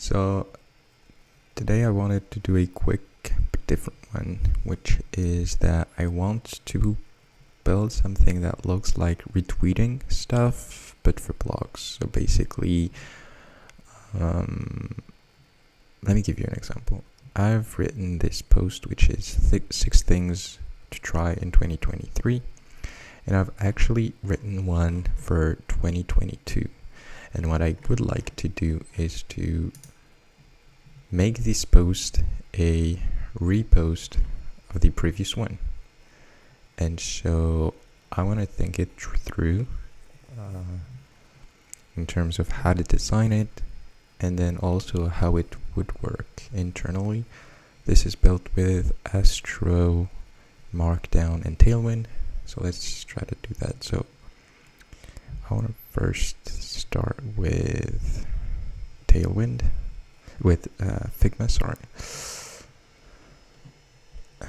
So today I wanted to do a quick but different one, which is that I want to build something that looks like retweeting stuff but for blogs. So basically, let me give you an example. I've written this post which is 6 things to try in 2023, and I've actually written one for 2022. And what I would like to do is to make this post a repost of the previous one. And so I want to think it through in terms of how to design it, and then also how it would work internally. This is built with Astro, Markdown and Tailwind. So let's try to do that. So I want to first start with Tailwind, with Figma, sorry.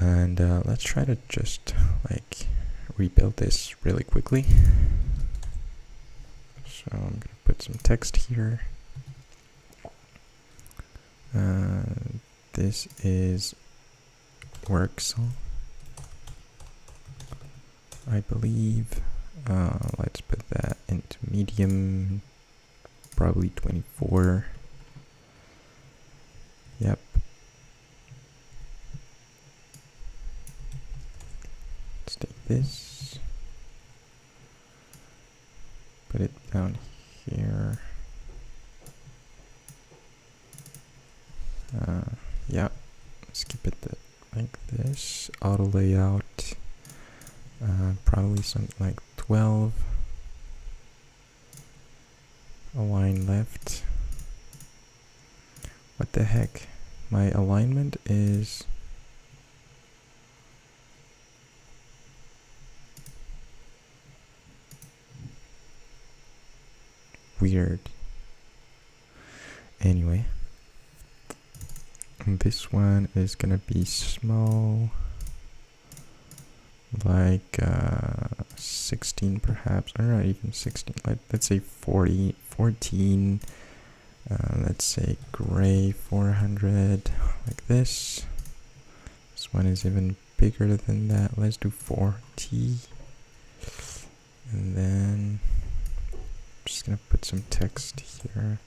And let's try to just like rebuild this really quickly. So I'm going to put some text here. This is works, I believe. Let's put that into medium, probably 24. Yep. Let's take this, put it down here. Yeah, skip it like this. Auto layout, probably something like 12. Align left. What the heck? My alignment is weird. Anyway, this one is gonna be small, like 16 perhaps, or not even 16, let's say 14, let's say gray 400, like this. This one is even bigger than that. Let's do 40, and then I'm just gonna put some text here.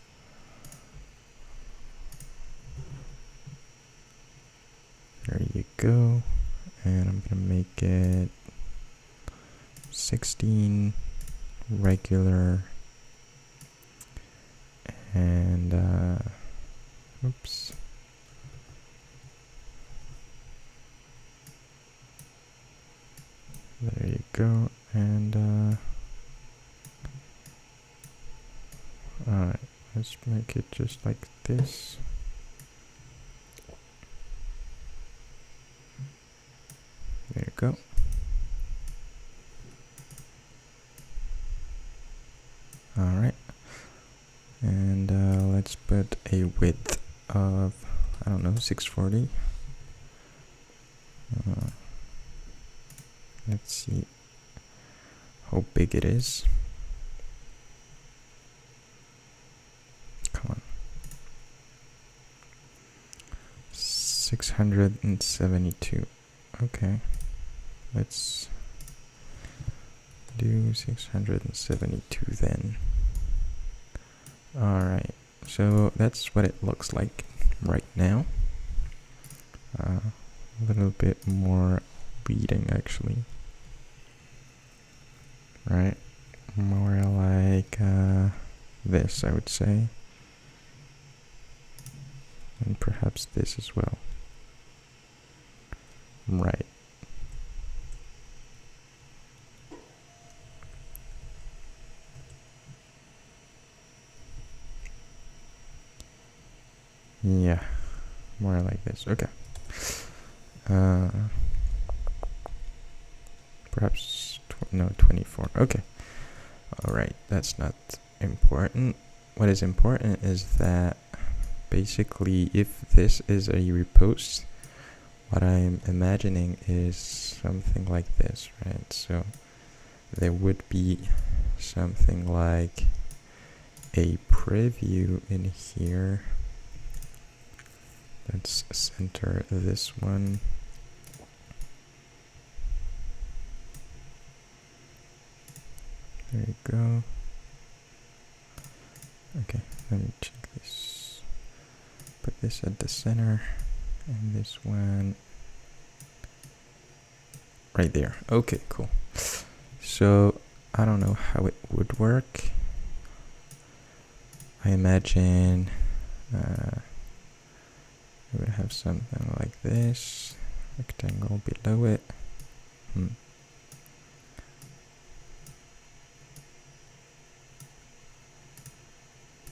There you go. And I'm gonna make it 16 regular, and oops, there you go. And alright, let's make it just like this. There you go. Alright. And let's put a width of, I don't know, 640. Let's see how big it is. Come on. 672. Okay. Let's do 672 then. Alright, so that's what it looks like right now. A little bit more reading actually. Right? More like this, I would say. And perhaps this as well. Right. Yeah, more like this. Okay. Perhaps no, 24. Okay. All right, that's not important. What is important is that basically, if this is a repost, what I'm imagining is something like this, right? So there would be something like a preview in here Let's center this one. There you go. Okay, let me check this. Put this at the center, and this one right there. Okay, cool. So I don't know how it would work. I imagine we would have something like this, rectangle below it.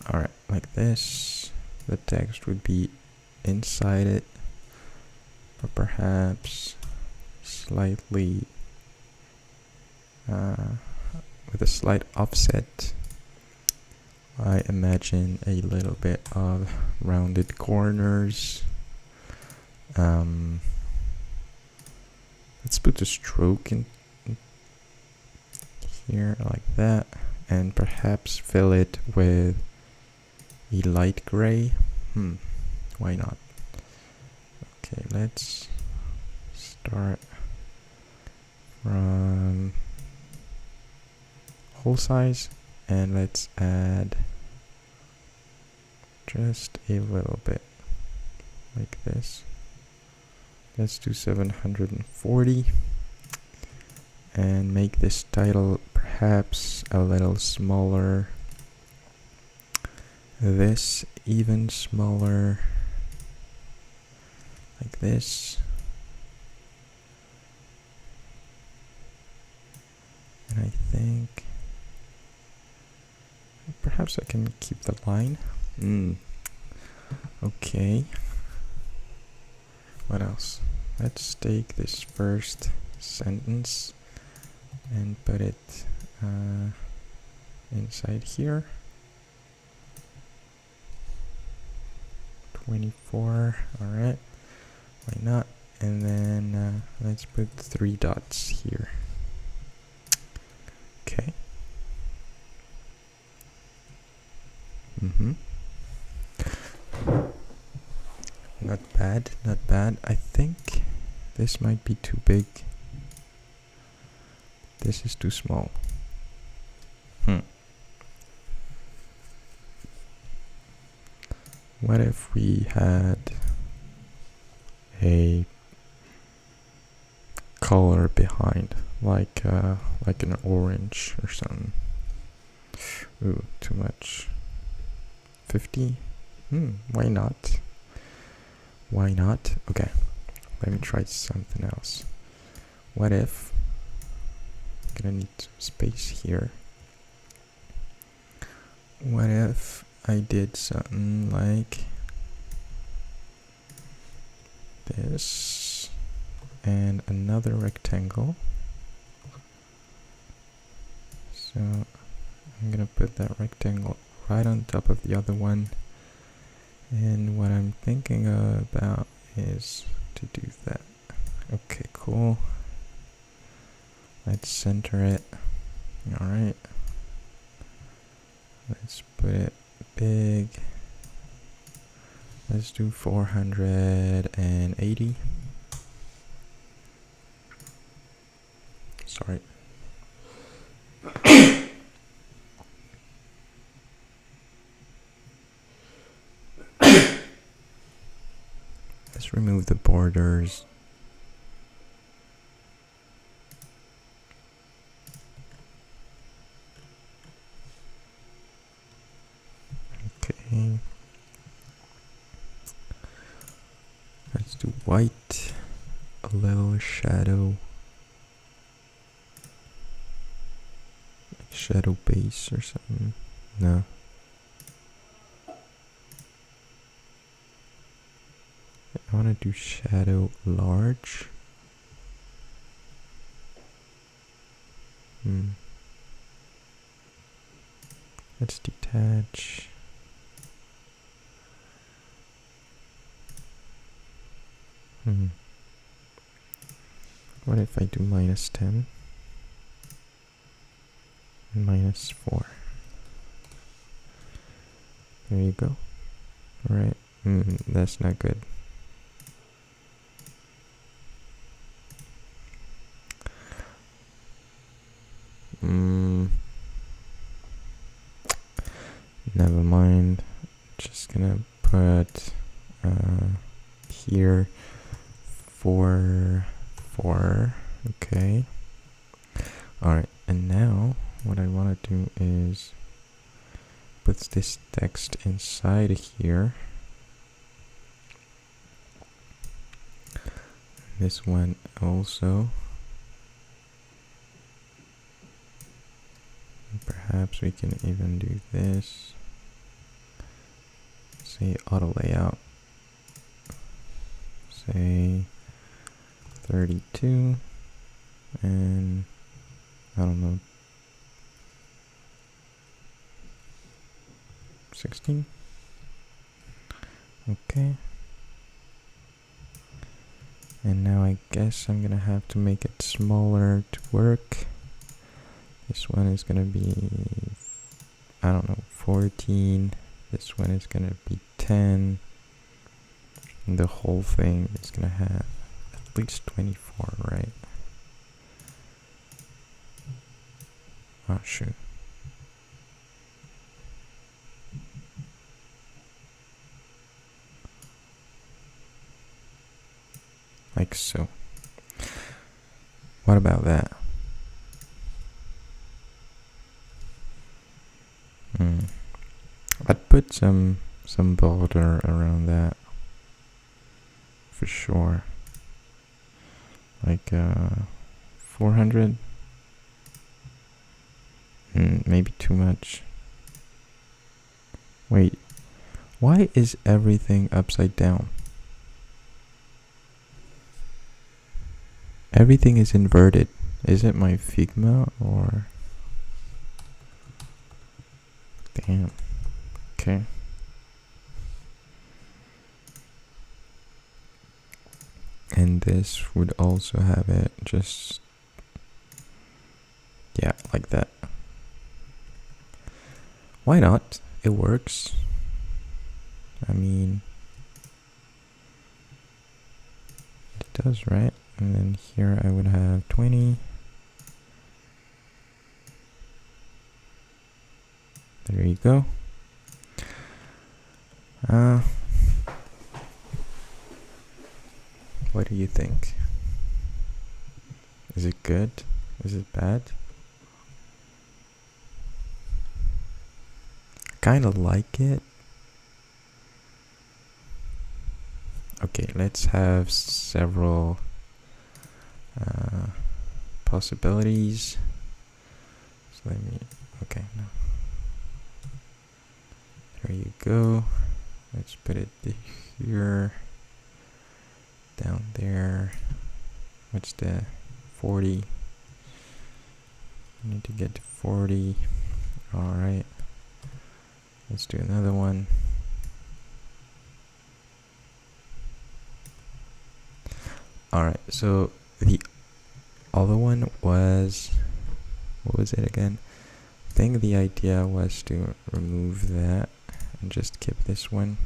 Alright, like this. The text would be inside it, or perhaps slightly with a slight offset. I imagine a little bit of rounded corners. Let's put a stroke in here like that, and perhaps fill it with a light gray. Why not? Okay, let's start from whole size, and let's add just a little bit like this. Let's do 740 and make this title perhaps a little smaller. This even smaller, like this. And I think perhaps I can keep the line. Okay. What else? Let's take this first sentence and put it inside here. 24. Alright. Why not? And then let's put 3 dots here. Okay. Not bad, not bad. I think this might be too big. This is too small. What if we had a color behind, like an orange or something? Ooh, too much. 50? Why not? Why not? Okay, let me try something else. What if I'm gonna need some space here? What if I did something like this and another rectangle? So I'm gonna put that rectangle right on top of the other one, and what I'm thinking about is to do that. Okay, cool. Let's center it. Alright, let's put it big. Let's do 480. Sorry. Let's remove the borders. Okay. Let's do white, a little shadow, like shadow base or something. No. I want to do shadow large. Let's detach. What if I do -10 and -4? There you go. Alright, that's not good. never mind. Just gonna put here 4, okay. Alright, and now what I want to do is put this text inside here. This one also. Perhaps we can even do this. Say auto layout. Say 32 and I don't know, 16. Okay. And now I guess I'm gonna have to make it smaller to work. This one is gonna be, I don't know, 14. This one is gonna be 10. And the whole thing is gonna have at least 24, right? Oh, shoot. Like so. What about that? I'd put some border around that for sure. Like 400. Maybe too much. Wait, why is everything upside down? Everything is inverted. Is it my Figma or? Damn. Okay. And this would also have it just, yeah, like that. Why not? It works. I mean, it does, right? And then here I would have 20. There you go. What do you think? Is it good? Is it bad? Kind of like it. Okay, let's have several possibilities. So let me, okay, no. There you go. Let's put it here, down there. What's the 40? I need to get to 40. All right. Let's do another one. Alright, so the other one was, what was it again? I think the idea was to remove that and just keep this one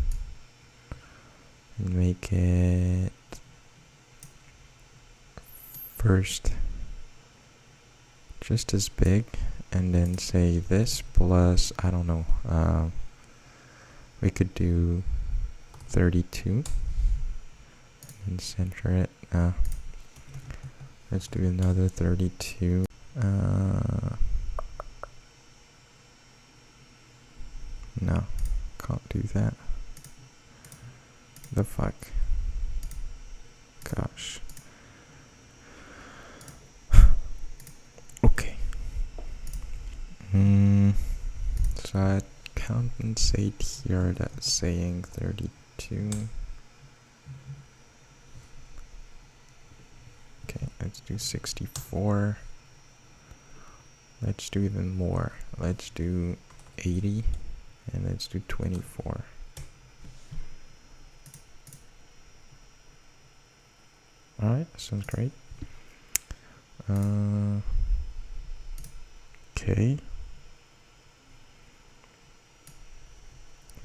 and make it first just as big, and then say this plus, I don't know, we could do 32 and center it. Let's do another 32. No, can't do that. The fuck? Gosh. Okay. So I'd compensate here that saying 32. Okay, let's do 64. Let's do even more. Let's do 80 and let's do 24. Alright, sounds great. Okay.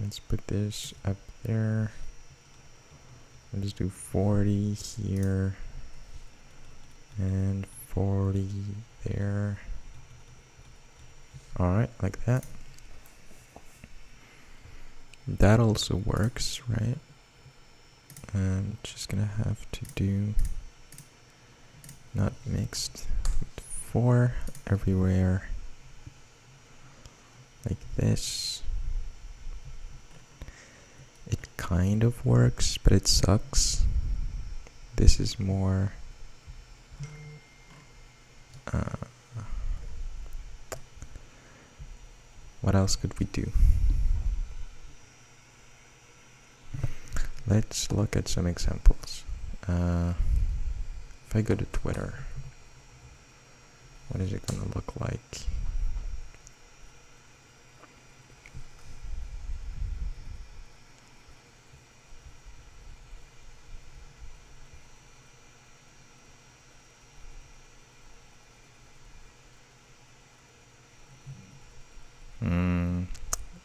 Let's put this up there. Let's do 40 here and 40 there. Alright, like that. That also works, right? I'm just gonna have to do not mixed with 4 everywhere, like this. It kind of works, but it sucks. This is more what else could we do? Let's look at some examples. If I go to Twitter, what is it gonna look like?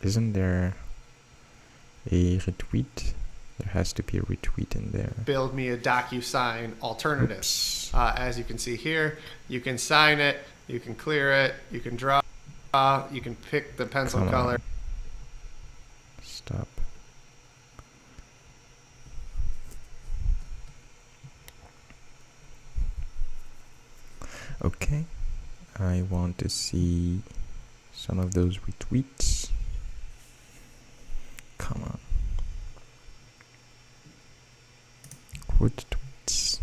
Isn't there a retweet? There has to be a retweet in there. Build me a DocuSign alternative. As you can see here, you can sign it, you can clear it, you can draw, you can pick the pencil color. Stop. Okay, I want to see some of those retweets. Come on. Quote tweets.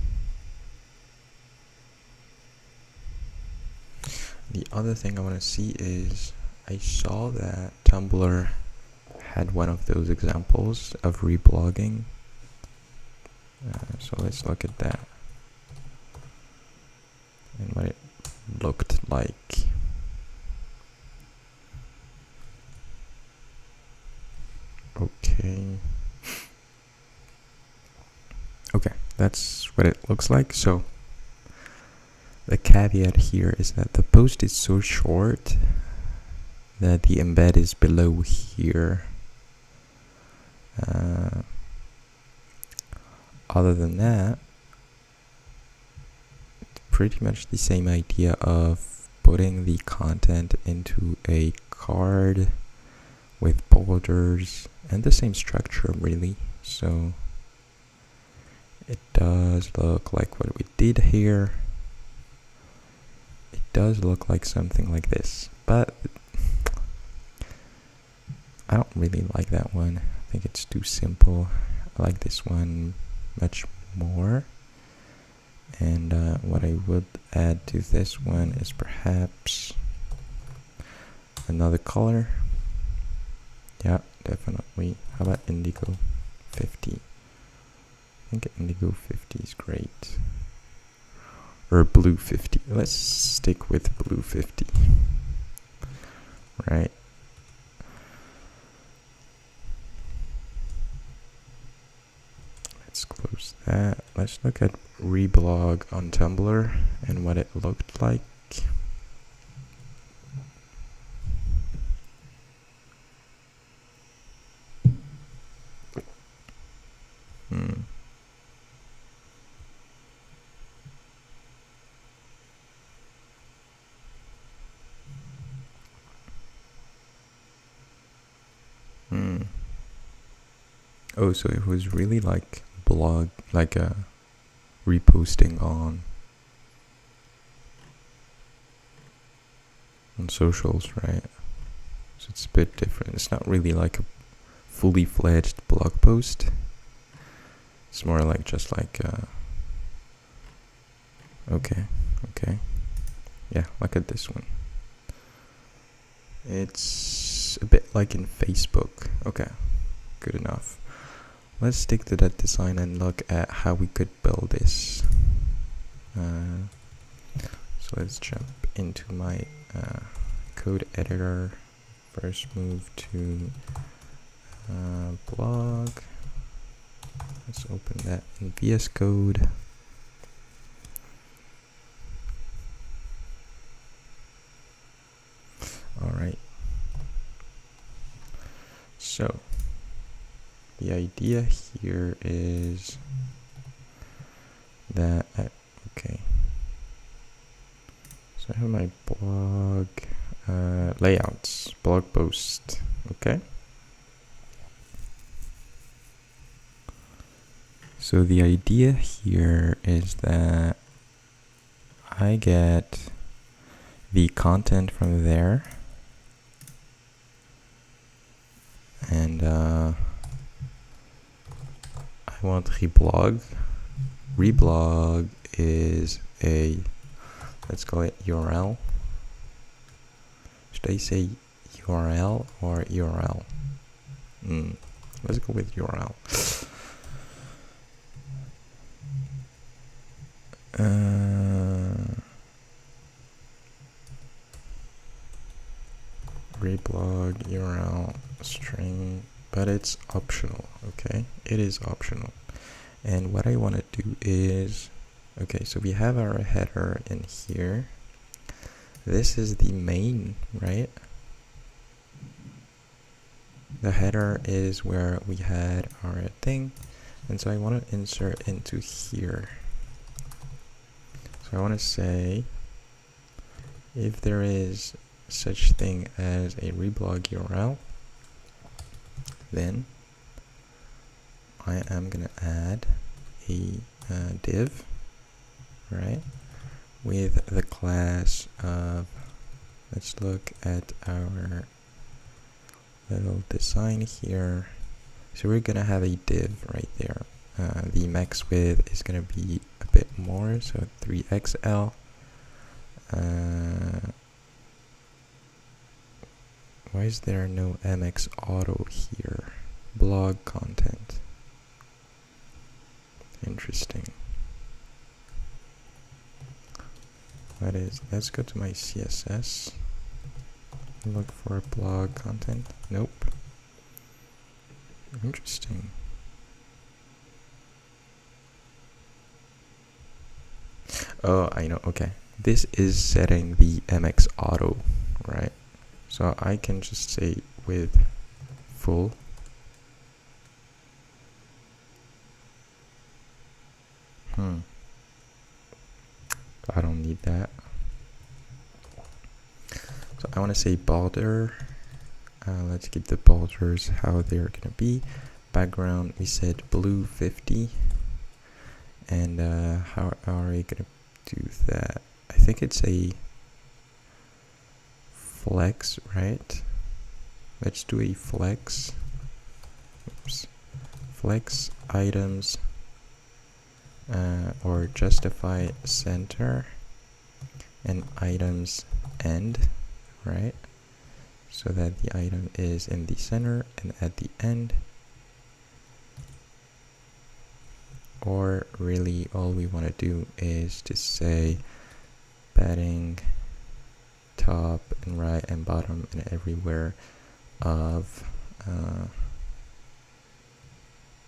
The other thing I want to see is, I saw that Tumblr had one of those examples of reblogging. So let's look at that and what it looked like. Okay, that's what it looks like. So the caveat here is that the post is so short that the embed is below here. Other than that, pretty much the same idea of putting the content into a card with borders and the same structure, really. So it does look like what we did here. It does look like something like this, but I don't really like that one. I think it's too simple. I like this one much more. And what I would add to this one is perhaps another color. Yeah, definitely. How about indigo 50? I think indigo 50 is great. Or blue 50. Let's stick with blue 50. Right. Let's close that. Let's look at Reblog on Tumblr and what it looked like. Oh, so it was really like blog, like a reposting on socials, right? So it's a bit different. It's not really like a fully fledged blog post. It's more like just like okay. Yeah, look at this one. It's a bit like in Facebook. Okay, good enough. Let's stick to that design and look at how we could build this. So let's jump into my code editor. First move to blog. Let's open that in VS Code. All right. So the idea here is that, okay, so I have my blog layouts, blog post, okay? So the idea here is that I get the content from there, and I want reblog. Reblog is a, let's call it URL. Should I say URL or URL? Let's go with URL. Reblog URL string, but it's optional. Okay, it is optional. And what I want to do is, okay, so we have our header in here. This is the main, right? The header is where we had our thing, and so I want to insert into here. So I want to say, if there is such thing as a reblog URL, then I am going to add a div, right, with the class of, let's look at our little design here. So we're going to have a div right there. The max width is going to be a bit more, so 3XL. Why is there no MX auto here? Blog content. Interesting. That is, let's go to my CSS. Look for blog content. Nope. Interesting. Oh, I know. Okay. This is setting the MX auto, right? So I can just say with full. I don't need that. So I want to say border. Let's keep the borders how they're gonna be. Background, we said blue 50. And how are we gonna do that? I think it's a flex, right? Let's do a flex. Oops. Flex items, or justify center, and items end, right? So that the item is in the center and at the end. Or really all we want to do is just say padding top and right and bottom and everywhere of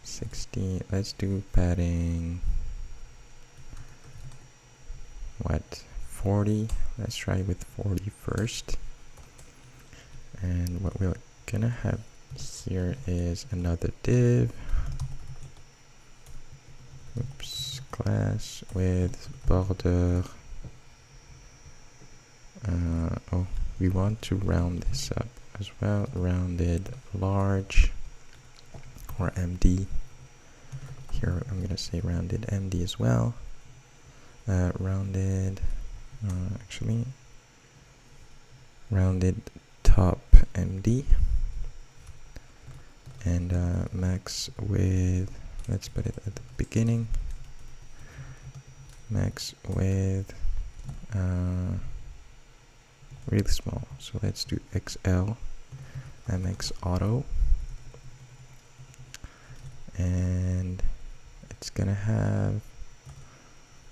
60. Let's do padding, what, 40? Let's try with 40 first. And what we're gonna have here is another div. Oops, class with border. Oh, we want to round this up as well. Rounded large or MD. Here I'm gonna say rounded MD as well. Rounded, actually, rounded top MD. And max width, let's put it at the beginning. Max width, really small. So let's do XL, MX auto. And it's gonna have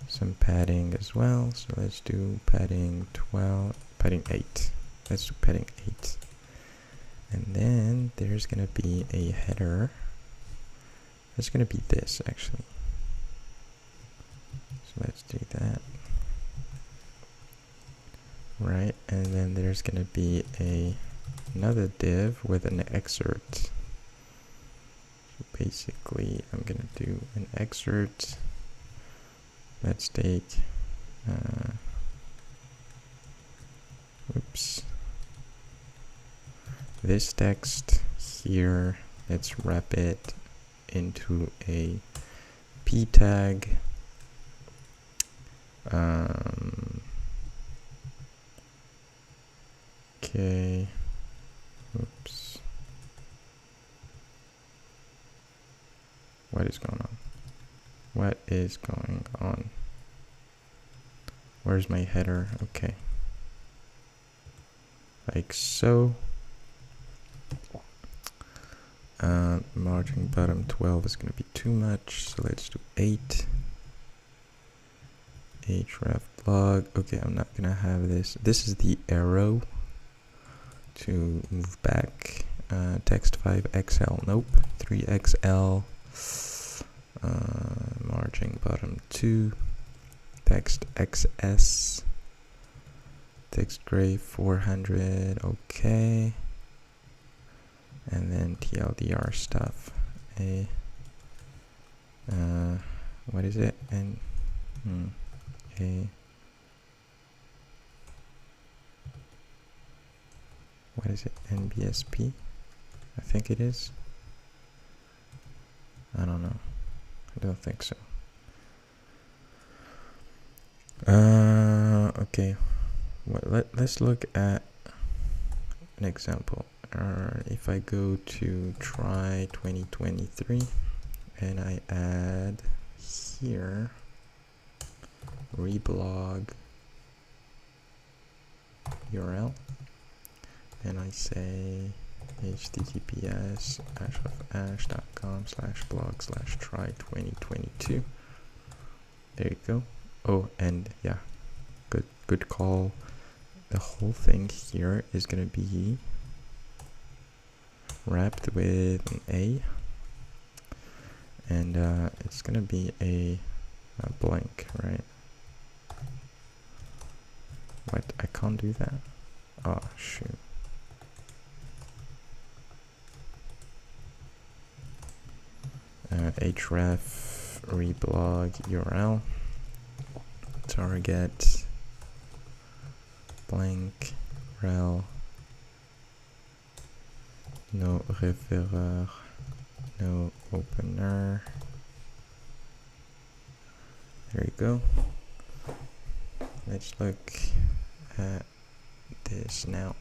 some padding as well. So let's do padding 12, padding 8. Let's do padding 8. And then there's gonna be a header. It's gonna be this actually. So let's do that. Right, and then there's gonna be another div with an excerpt. So basically I'm gonna do an excerpt. Let's take oops, this text here, let's wrap it into a p tag. Okay. Oops. What is going on? What is going on? Where's my header? Okay. Like so. Margin bottom 12 is going to be too much, so let's do 8. href blog. Okay, I'm not going to have this. This is the arrow to move back. Text 5XL. Nope. 3XL. Margin bottom 2. Text XS. Text gray 400. Okay. And then TLDR stuff. What is it? What is it? NBSP? I think it is. I don't know. I don't think so. Okay. Well, let's look at an example. If I go to try 2023 and I add here reblog URL and I say https://blog/try2022. There you go. Oh, and yeah, good call. The whole thing here is gonna be wrapped with an A, and it's gonna be a blank, right? What? I can't do that? Oh shoot. Href reblog URL target blank rel no referrer no opener. There you go. Let's look at this now.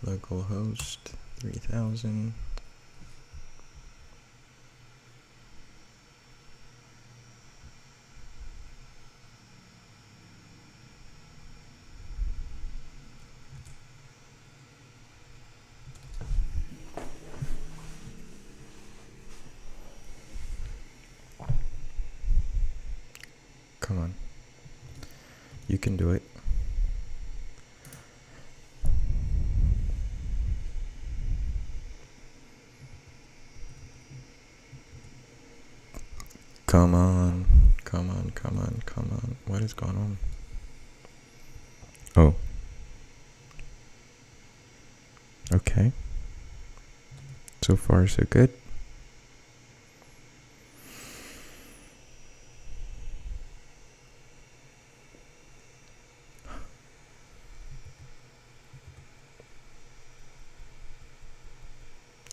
Localhost 3000. Come on. You can do it. Come on. Come on, come on, come on. What is going on? Oh. Okay. So far, so good.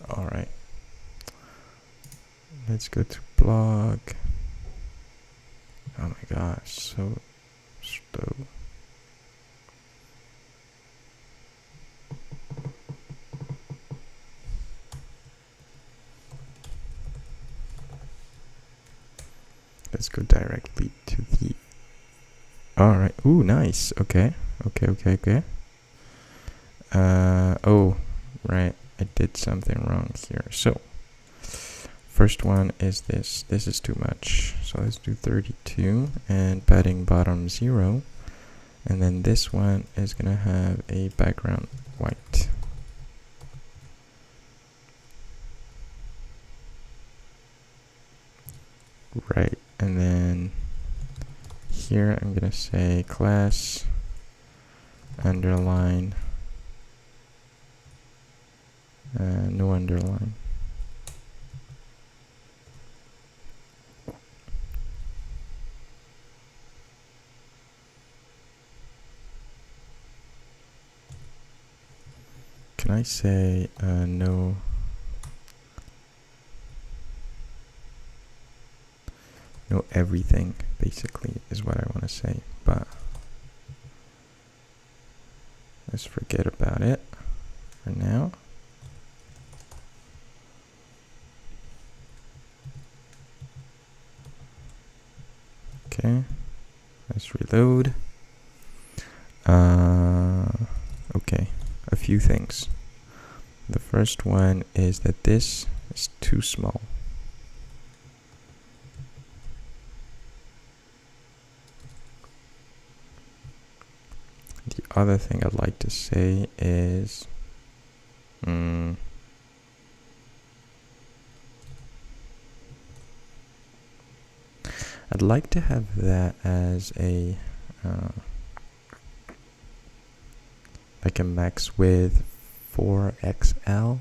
All right. Let's go to blog. Oh my gosh, so slow. Let's go directly to the. All right. Ooh, nice. Okay. Okay. Oh, right. I did something wrong here. So, first one is this. This is too much. So let's do 32 and padding bottom 0. And then this one is gonna have a background white. Right. And then here I'm gonna say class underline no underline. can I say no everything, basically, is what I want to say, but let's forget about it for now. Okay, let's reload. Okay, a few things. The first one is that this is too small. The other thing I'd like to say is I'd like to have that as a like a max width 4XL,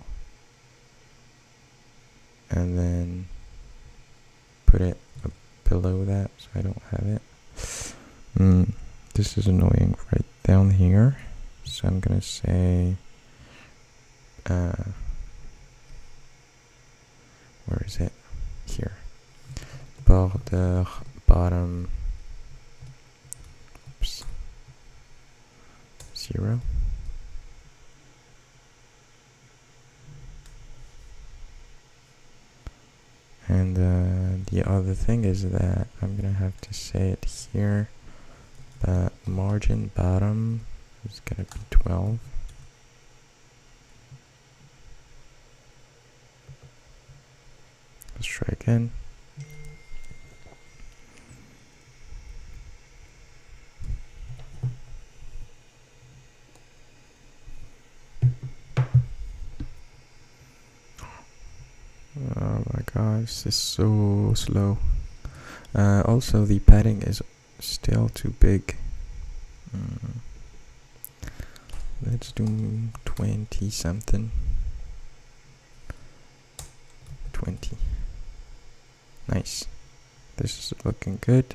and then put it below that so I don't have it. This is annoying right down here, so I'm gonna say where is it? Here. Border bottom 0. And the other thing is that I'm gonna have to say it here, but margin bottom is gonna be 12. Let's try again. Oh my gosh, this is so slow. Also, the padding is still too big. Let's do 20 something. 20. Nice. This is looking good.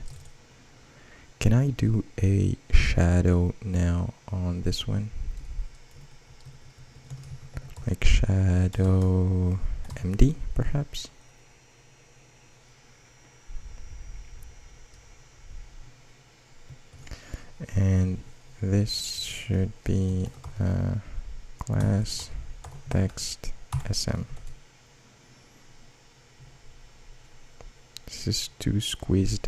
Can I do a shadow now on this one? Like shadow MD, perhaps? And this should be class text SM. This is too squeezed.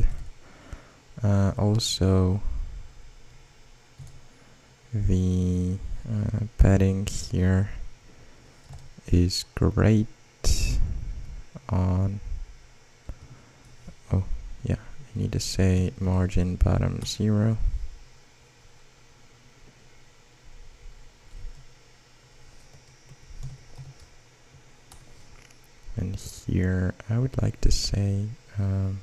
Also, the padding here is great on, oh yeah, I need to say margin bottom 0. And here I would like to say something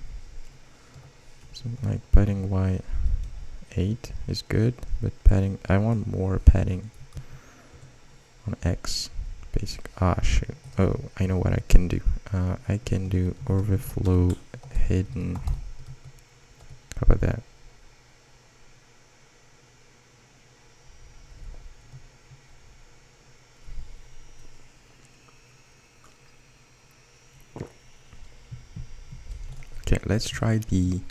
like padding Y 8 is good, but padding, I want more padding on X. Basic, shoot. Oh, I know what I can do. I can do overflow hidden. How about that? Okay, let's try the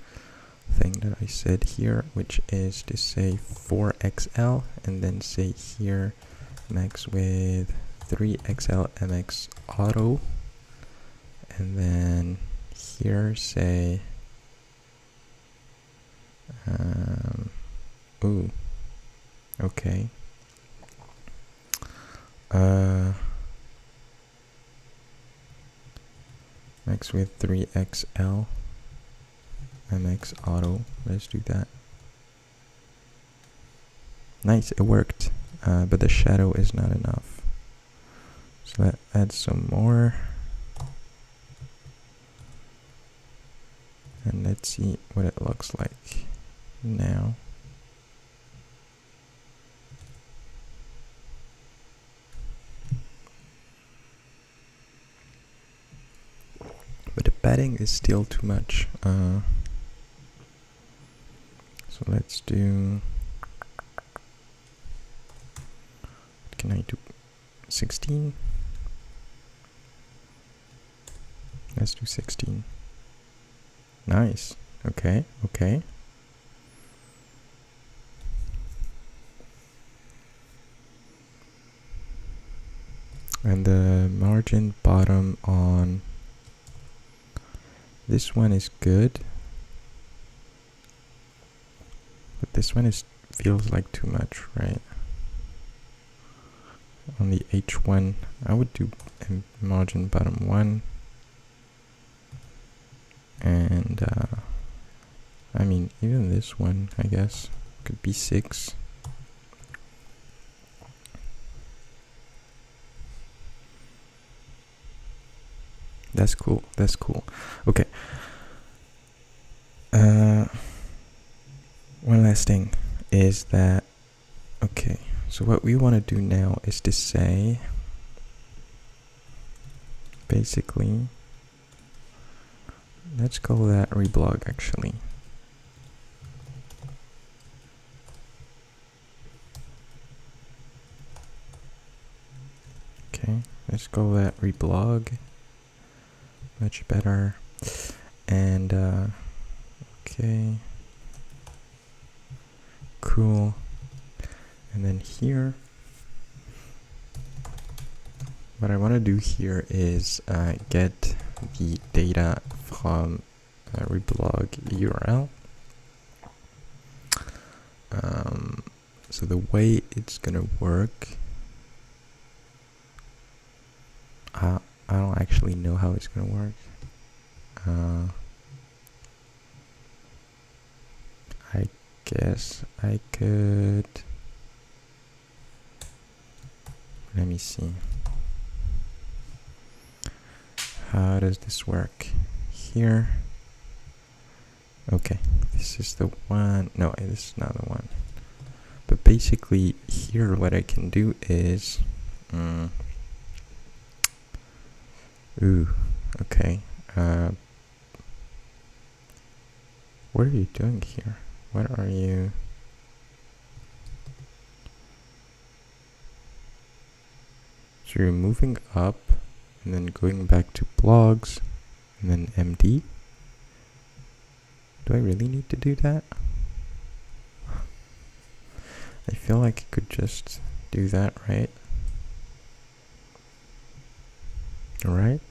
thing that I said here, which is to say 4XL and then say here max with 3XL MX auto, and then here say ooh, okay, max with 3XL MX auto. Let's do that. Nice, it worked, but the shadow is not enough. So let's add some more. And let's see what it looks like now. But the padding is still too much. So let's do, what can I do? 16. Let's do 16. Nice. Okay, okay. And the margin bottom on this one is good, but this one feels like too much, right? On the H1, I would do margin bottom 1, and I mean, even this one, I guess, could be 6. That's cool. That's cool. Okay. One last thing is that, okay, so what we want to do now is to say, basically, let's call that reblog actually. Okay, let's call that reblog. Much better. And okay, cool. And then here, what I want to do here is get the data from reblog URL. So the way it's gonna work, I don't actually know how it's gonna work. I guess I could, let me see. How does this work? Here. Okay, this is the one. No, this is not the one. But basically here what I can do is okay. What are you doing here? What are you? So you're moving up and then going back to blogs and then MD. Do I really need to do that? I feel like I could just do that, right? Alright.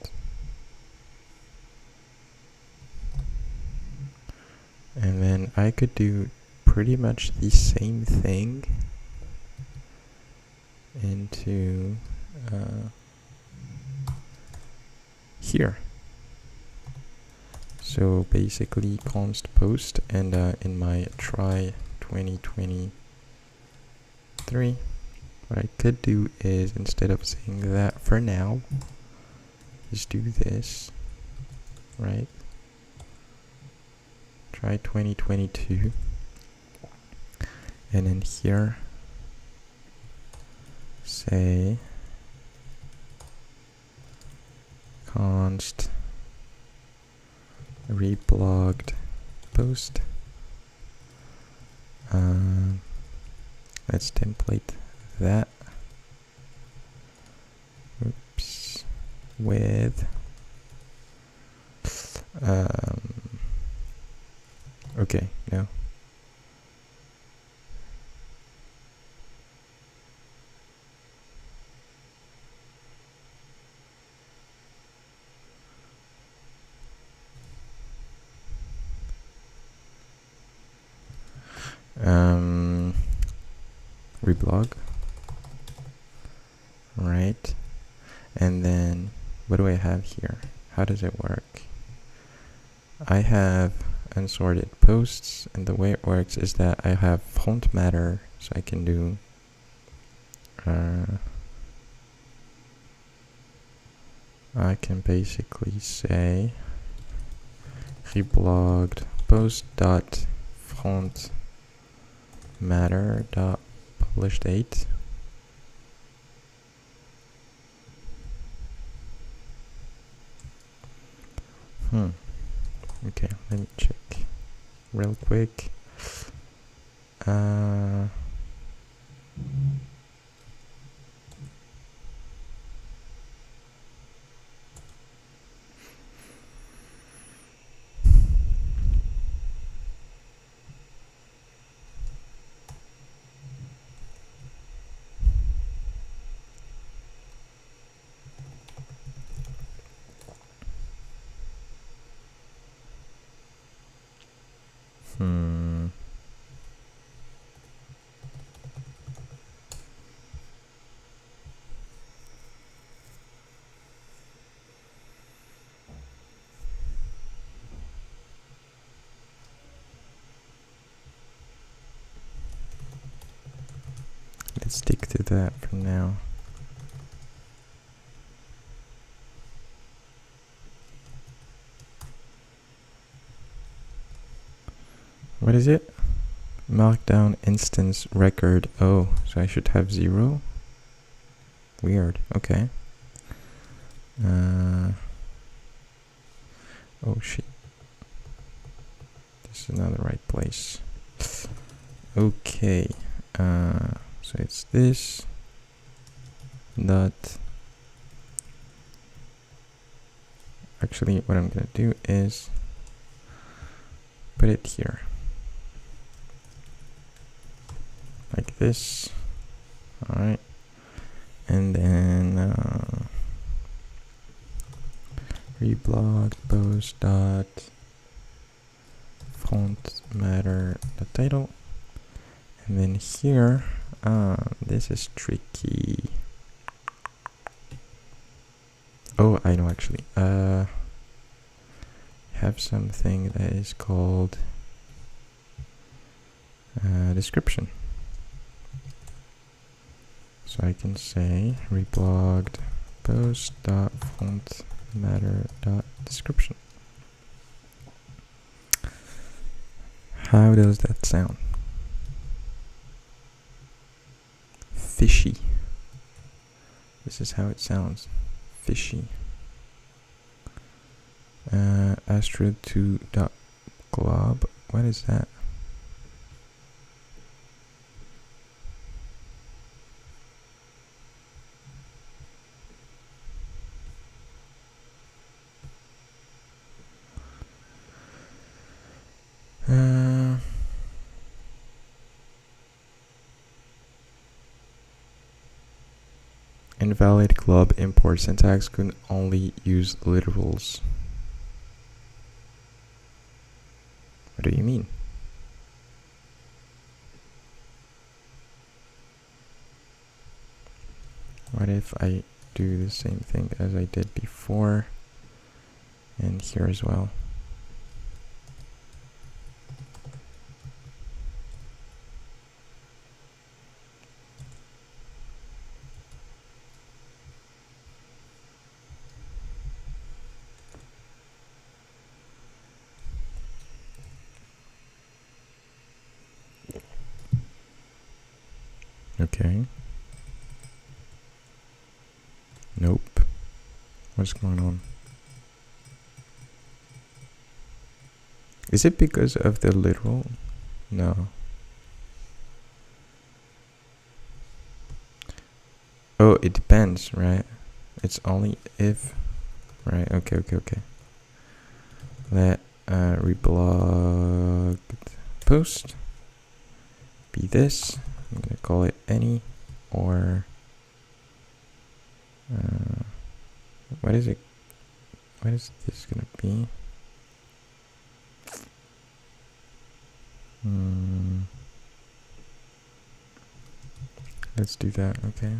And then I could do pretty much the same thing into here. So basically const post, and in my try 2023, what I could do is, instead of saying that for now, just do this, right? Try 2022, and then here say const reblogged post. Let's template that. Oops. With okay, no. Reblog, right? And then what do I have here? How does it work? I have unsorted posts, and the way it works is that I have font matter, so I can do I can basically say reblogged post dot font matter dot publish date. Okay, let me check real quick. Let's stick to that for now. What is it? Markdown instance record. Oh, so I should have 0? Weird. Okay. Oh shit. This is not the right place. Okay. So it's this dot. Actually, what I'm gonna do is put it here, like this. All right, and then reblog post dot font matter the title, and then here. This is tricky. Oh, I know actually. Have something that is called description. So I can say reblogged post dot font matter dot description. How does that sound? Fishy. This is how it sounds. Fishy. Astro 2.glob. What is that? Invalid glob import syntax could only use literals. What do you mean? What if I do the same thing as I did before and here as well? Okay. Nope. What's going on? Is it because of the literal? No. Oh, it depends, right? It's only if, right? Okay. Let reblog post be this. I'm gonna call it any, or what is it? What is this gonna be? Let's do that. Okay.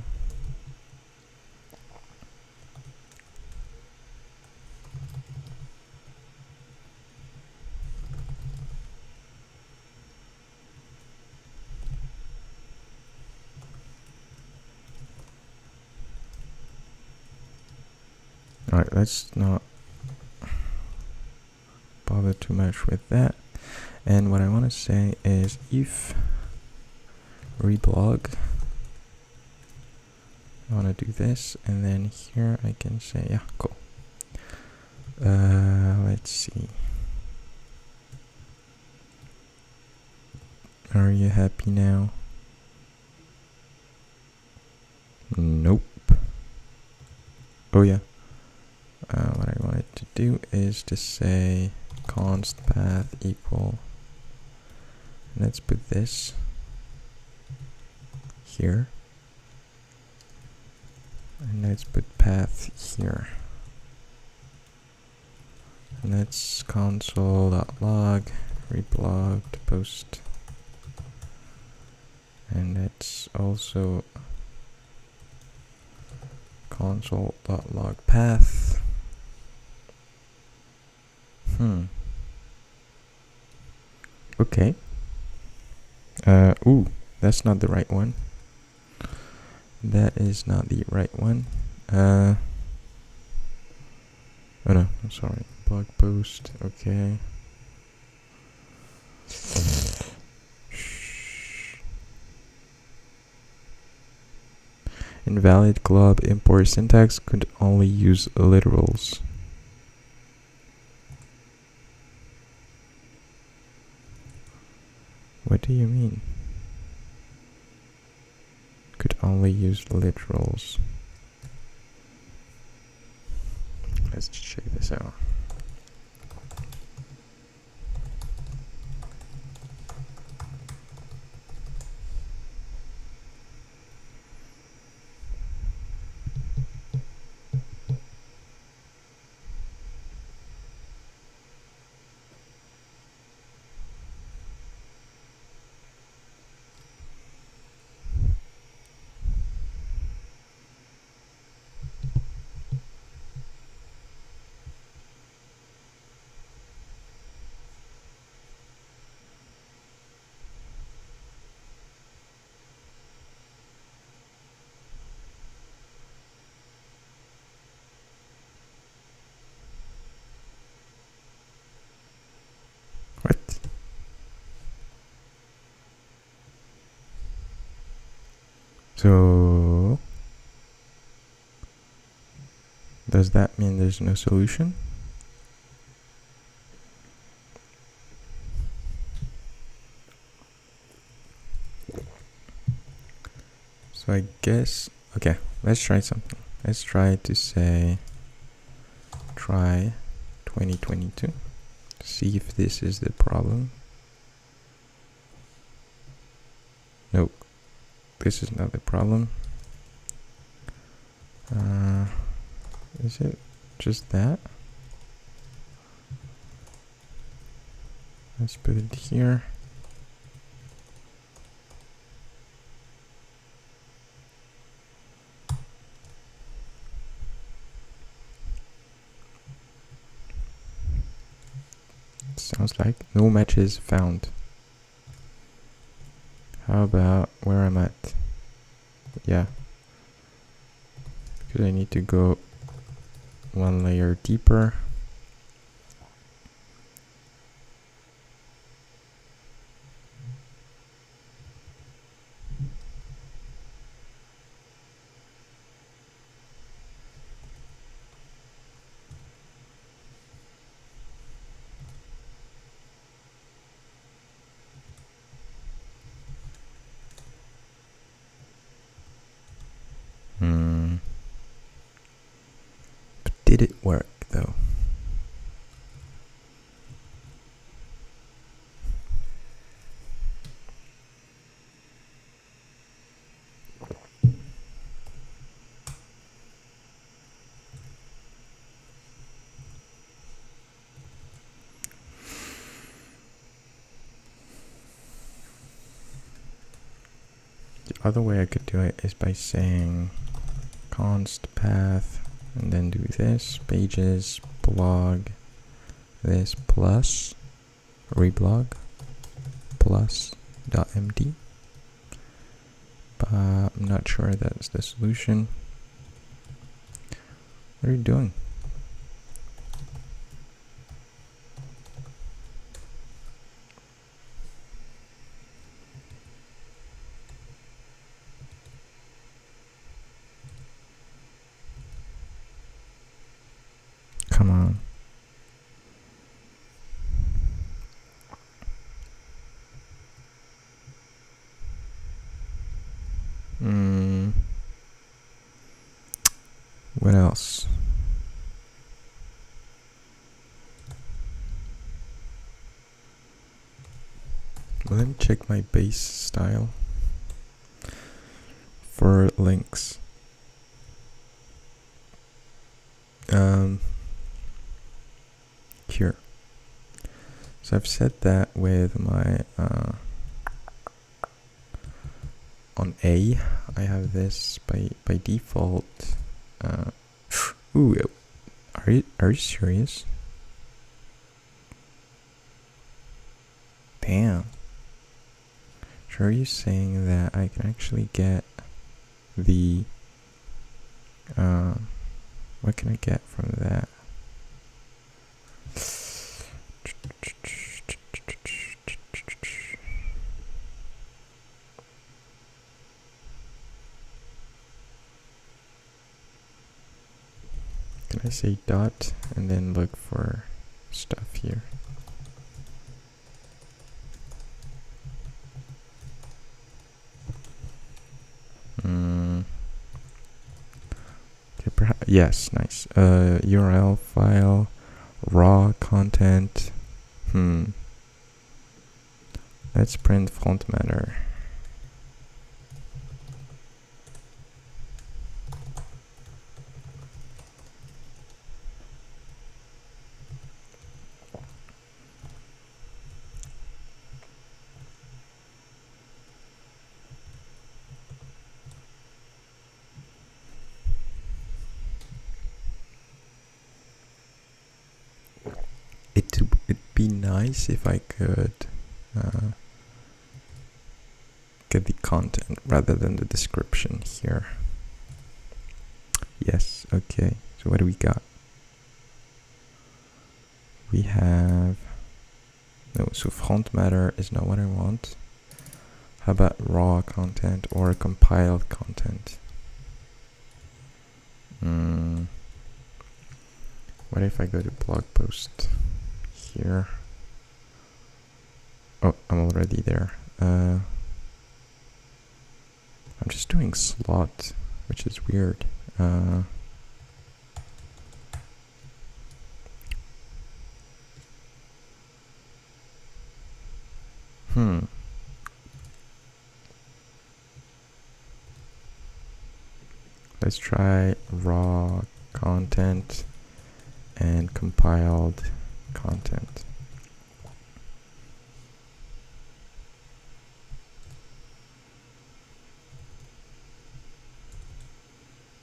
Alright, let's not bother too much with that. And what I want to say is if reblog, I want to do this, and then here I can say, yeah, cool. Let's see. Are you happy now? Nope. Oh yeah. What I wanted to do is to say const path equal, let's put this here, and let's put path here, and let's console.log reblog to post, and that's also console.log path. Okay. Ooh, that's not the right one. That is not the right one. Oh no, I'm sorry. Blog post, okay. Invalid club import syntax could only use literals. What do you mean? Could only use literals. Let's check this out. What? So, does that mean there's no solution? So I guess, okay, let's try something. Let's try to say, try 2022. See if this is the problem. Nope, this is not the problem. Is it just that? Let's put it here. Sounds like no matches found. How about where I'm at? Yeah. Because I need to go one layer deeper. But did it work though? The other way I could do it is by saying const path and then do this, pages, blog, this plus reblog plus .md. But I'm not sure that's the solution. What are you doing? Come on. What else? Well, let me check my base style for links. Here. So I've set that with my on A. I have this by default. Ooh, are you serious? Damn. So are you saying that I can actually get the what can I get from that? Can I say dot and then look for stuff here? Okay, perhaps, yes, nice. URL file, raw content. Let's print font matter. It'd be nice if I could get the content rather than the description here. Yes, okay. So what do we got? We have... No, so font matter is not what I want. How about raw content or compiled content? What if I go to blog post here? Oh, I'm already there. I'm just doing slot, which is weird. Let's try raw content and compiled content.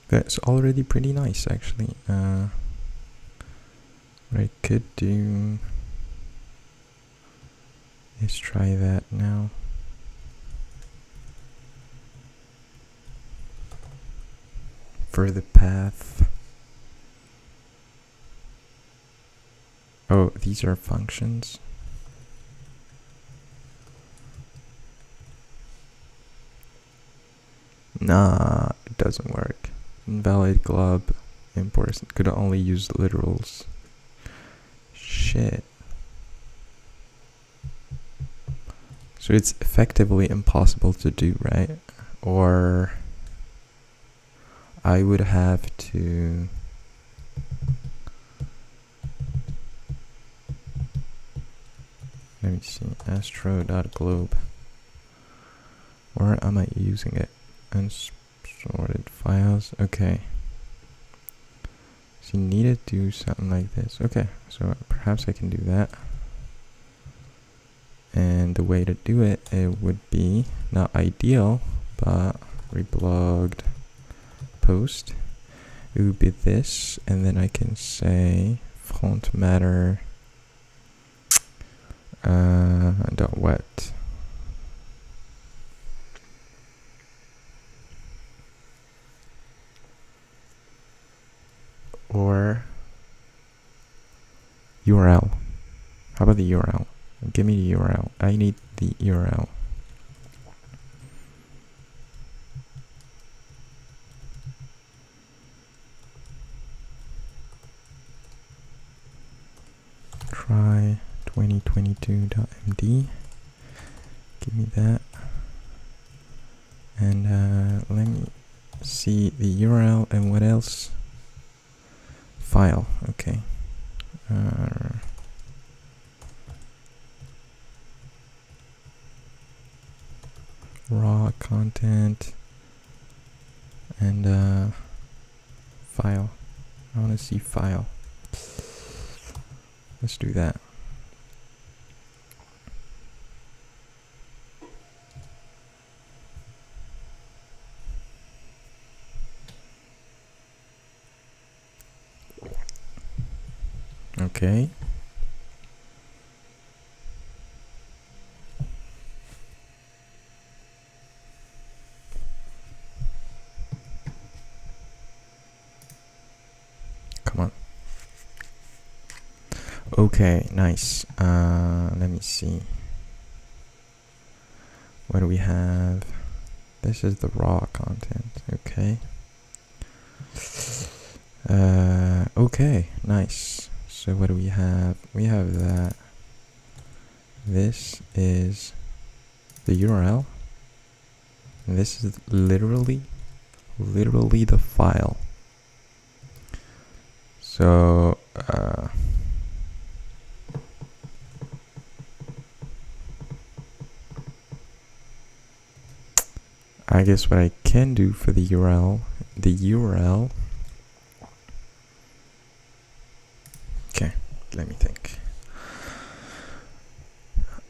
That's already pretty nice, actually. What I could do is try that now. For the path. Oh, these are functions. Nah, it doesn't work. Invalid glob imports. Could only use literals. Shit. So it's effectively impossible to do, right? Or I would have to let me see, astro.globe. Where am I using it? Unsorted files. Okay. So you need to do something like this. Okay, so perhaps I can do that. And the way to do it, it would be not ideal, but reblogged post. It would be this, and then I can say font matter dot wet. Or URL. How about the URL? Give me the URL. I need the URL. Try 2022.md. Give me that. And let me see the URL and what else? File. Okay. Raw content and file. I want to see file. Let's do that. Okay. Come on. Okay, nice. Let me see. What do we have? This is the raw content. Okay. Okay, nice. So what do we have? We have that. This is the URL. And this is literally the file. So I guess what I can do for the URL, okay, let me think.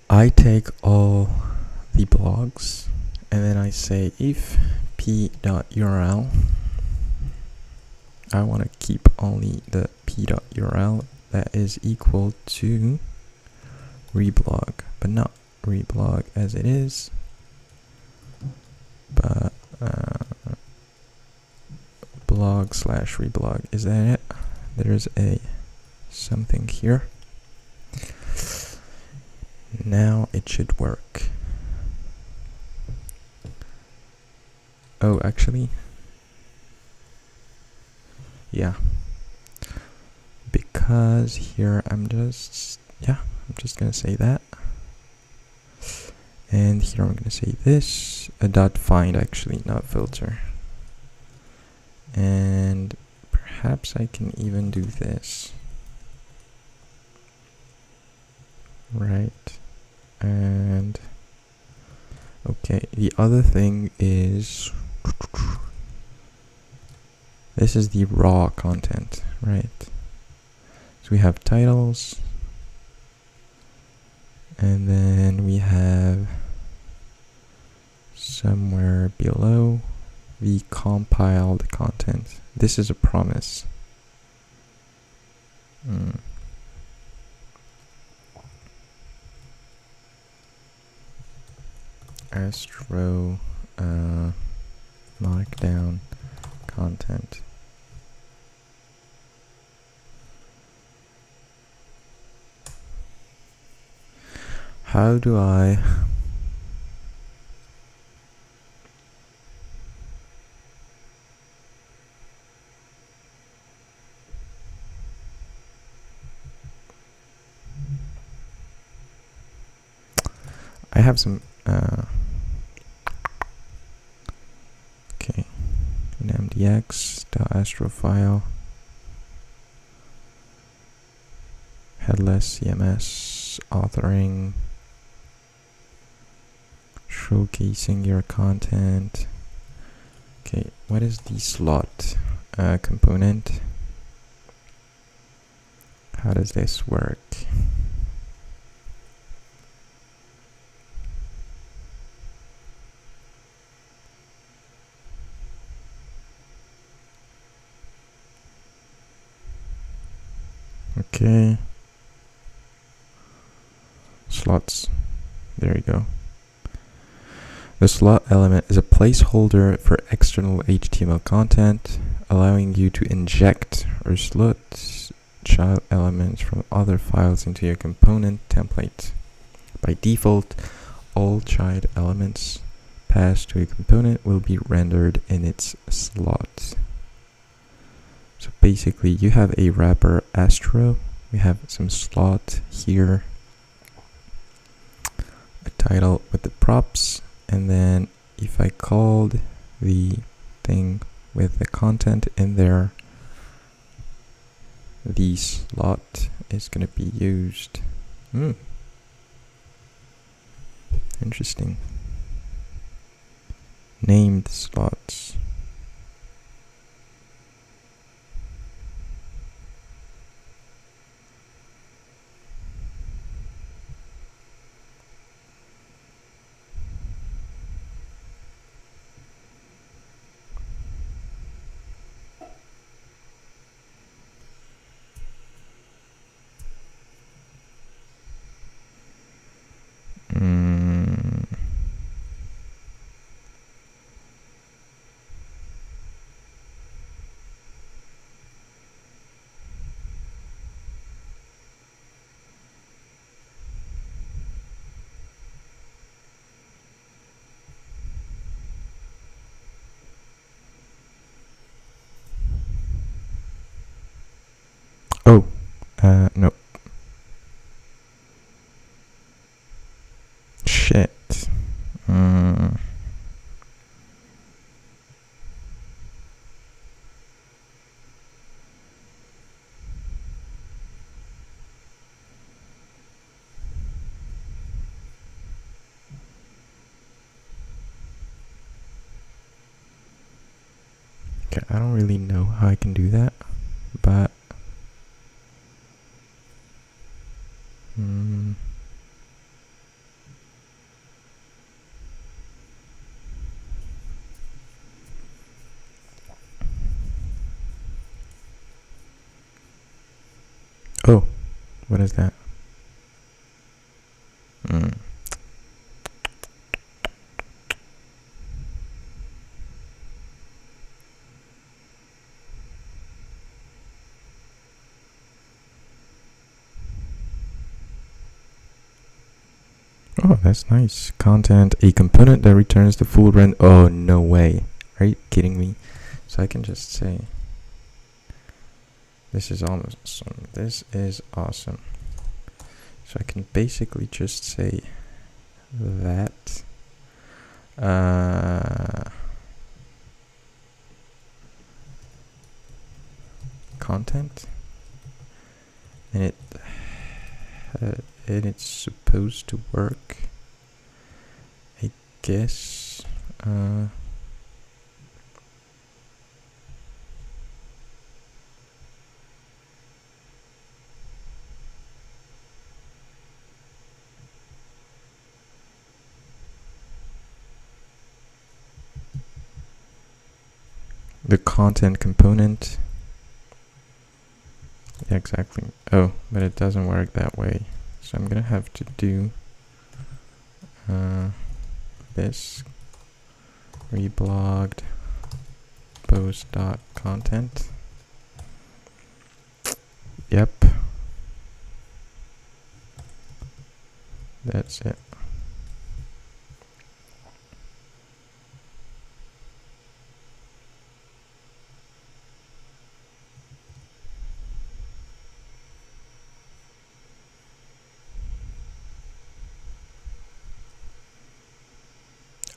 I take all the blogs and then I say if p.url, I want to keep only the p.url that is equal to reblog, but not reblog as it is, but blog/reblog. Is that it? There's a something here. Now it should work. Oh, actually, yeah, because here I'm just gonna say that, and here I'm gonna say this, a dot find, actually, not filter, and perhaps I can even do this, right? And okay, the other thing is, this is the raw content, right? So we have titles, and then we have somewhere below the compiled content. This is a promise. Astro Markdown content. How do I have some okay, an mdx.astro file, headless CMS, authoring, showcasing your content. Okay, what is the slot component? How does this work? Okay, slots, there you go. The slot element is a placeholder for external HTML content, allowing you to inject or slot child elements from other files into your component template. By default, all child elements passed to a component will be rendered in its slot. So basically, you have a wrapper Astro, we have some slot here, a title with the props, and then if I called the thing with the content in there, the slot is going to be used. Interesting. Named slots. Nope. Shit. Okay, I don't really know how I can do that, but oh, what is that? Oh, that's nice. Content, a component that returns the full rent. Oh, no way. Are you kidding me? So I can just say, this is awesome. This is awesome. So I can basically just say that. Content. And it's supposed to work, I guess. The content component. Yeah, exactly. Oh, but it doesn't work that way. So I'm gonna have to do this reblogged post.content. Yep. That's it.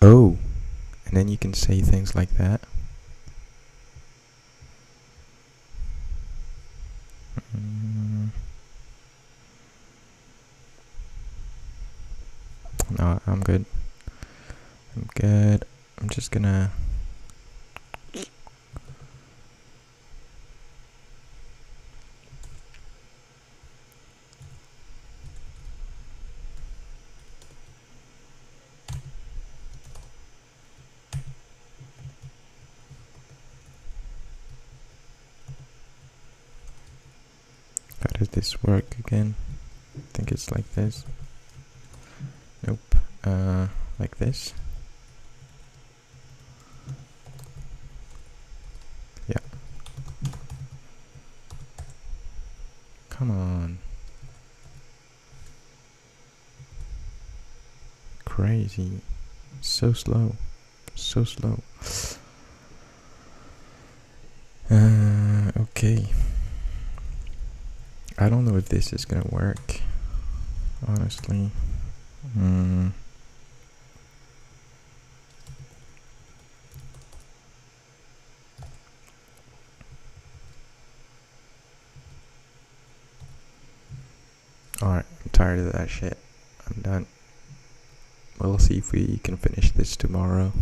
Oh, and then you can say things like that. No, I'm good. I'm good. I'm just gonna how does this work again? I think it's like this. Nope. Like this. Yeah. Come on. Crazy. So slow. So slow. Okay. I don't know if this is gonna work, honestly. Alright, I'm tired of that shit. I'm done. We'll see if we can finish this tomorrow.